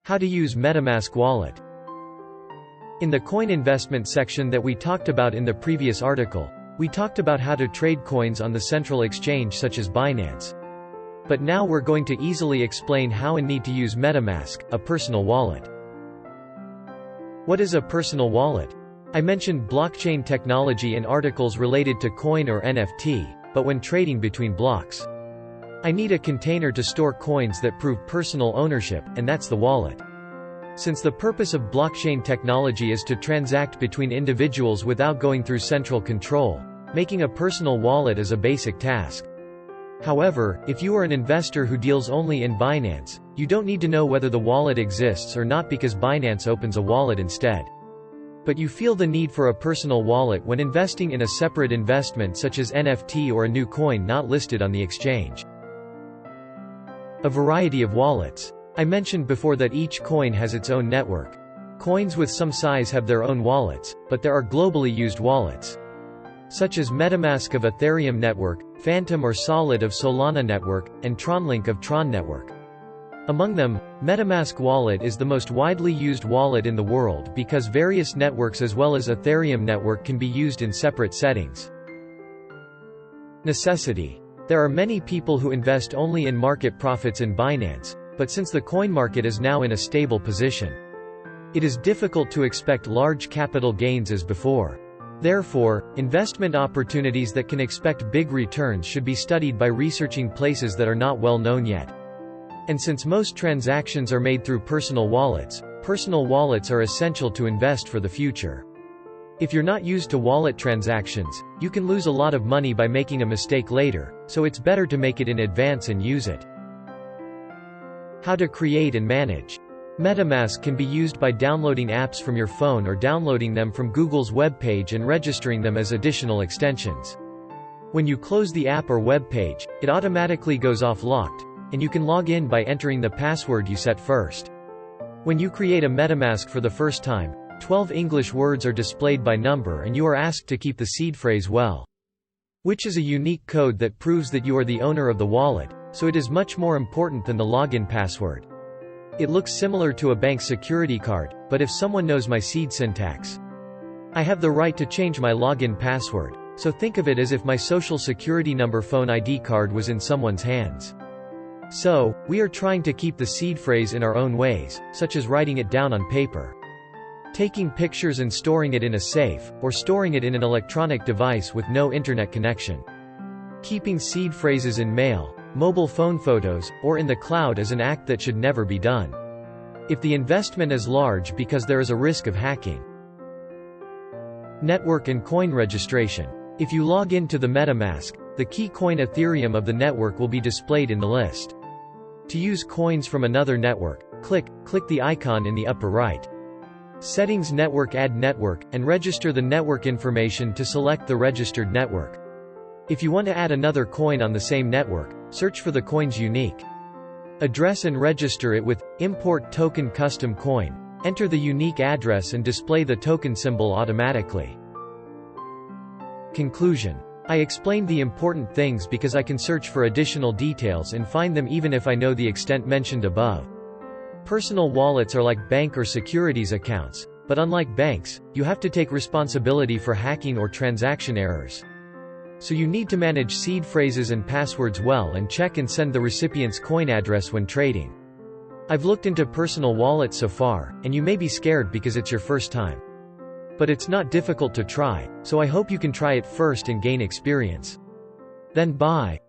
How to use MetaMask Wallet. In the coin investment section that we talked about in the previous article, we talked about how to trade coins on the central exchange such as Binance. But now we're going to easily explain how and need to use MetaMask, a personal wallet. What is a personal wallet? I mentioned blockchain technology in articles related to coin or NFT, but when trading between blocks, I need a container to store coins that prove personal ownership, and that's the wallet. Since the purpose of blockchain technology is to transact between individuals without going through central control, making a personal wallet is a basic task. However, if you are an investor who deals only in Binance, you don't need to know whether the wallet exists or not because Binance opens a wallet instead. But you feel the need for a personal wallet when investing in a separate investment such as NFT or a new coin not listed on the exchange. A variety of wallets. I mentioned before that each coin has its own network. Coins with some size have their own wallets, but there are globally used wallets, such as MetaMask of Ethereum network, Phantom or Solid of Solana network, and TronLink of Tron network. Among them, MetaMask Wallet is the most widely used wallet in the world because various networks as well as Ethereum network can be used in separate settings. Necessity. There are many people who invest only in market profits in Binance, but since the coin market is now in a stable position, it is difficult to expect large capital gains as before. Therefore, investment opportunities that can expect big returns should be studied by researching places that are not well known yet. And since most transactions are made through personal wallets are essential to invest for the future. If you're not used to wallet transactions, you can lose a lot of money by making a mistake later, so it's better to make it in advance and use it. How to create and manage. MetaMask can be used by downloading apps from your phone or downloading them from Google's web page and registering them as additional extensions. When you close the app or web page, it automatically goes off locked, and you can log in by entering the password you set first. When you create a MetaMask for the first time, 12 English words are displayed by number and you are asked to keep the seed phrase well, which is a unique code that proves that you are the owner of the wallet, so it is much more important than the login password. It looks similar to a bank security card, but if someone knows my seed syntax, I have the right to change my login password, so think of it as if my social security number phone ID card was in someone's hands. So, we are trying to keep the seed phrase in our own ways, such as writing it down on paper, taking pictures and storing it in a safe, or storing it in an electronic device with no internet connection. Keeping seed phrases in mail, mobile phone photos, or in the cloud is an act that should never be done if the investment is large because there is a risk of hacking. Network and coin registration. If you log into the MetaMask, the key coin Ethereum of the network will be displayed in the list. To use coins from another network, click the icon in the upper right. Settings Network Add Network, and register the network information to select the registered network. If you want to add another coin on the same network, search for the coin's unique address and register it with Import Token Custom Coin. Enter the unique address and display the token symbol automatically. Conclusion. I explained the important things because I can search for additional details and find them even if I know the extent mentioned above. Personal wallets are like bank or securities accounts, but unlike banks, you have to take responsibility for hacking or transaction errors. So you need to manage seed phrases and passwords well and check and send the recipient's coin address when trading. I've looked into personal wallets so far, and you may be scared because it's your first time. But it's not difficult to try, so I hope you can try it first and gain experience. Then buy.